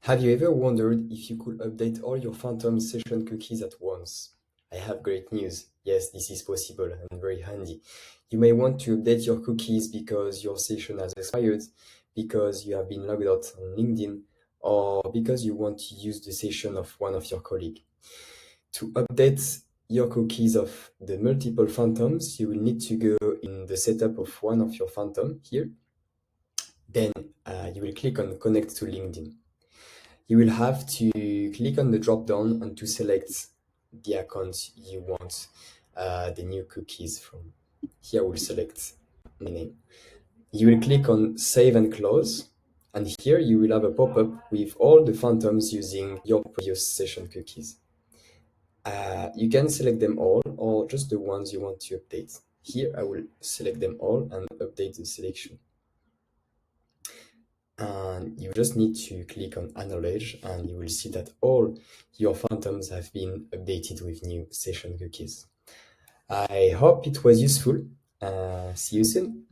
Have you ever wondered if you could update all your Phantom session cookies at once? I have great news. Yes, this is possible and very handy. You may want to update your cookies because your session has expired, because you have been logged out on LinkedIn, or because you want to use the session of one of your colleagues. To update your cookies of the multiple phantoms, you will need to go in the setup of one of your phantom here. Then you will click on Connect to LinkedIn. You will have to click on the drop down and to select the account you want the new cookies from. Here we'll select my name. You will click on Save and Close, and here you will have a pop-up with all the phantoms using your previous session cookies. You can select them all or just the ones you want to update. Here I will select them all and update the selection. And you just need to click on Acknowledge and you will see that all your phantoms have been updated with new session cookies. I hope it was useful. See you soon.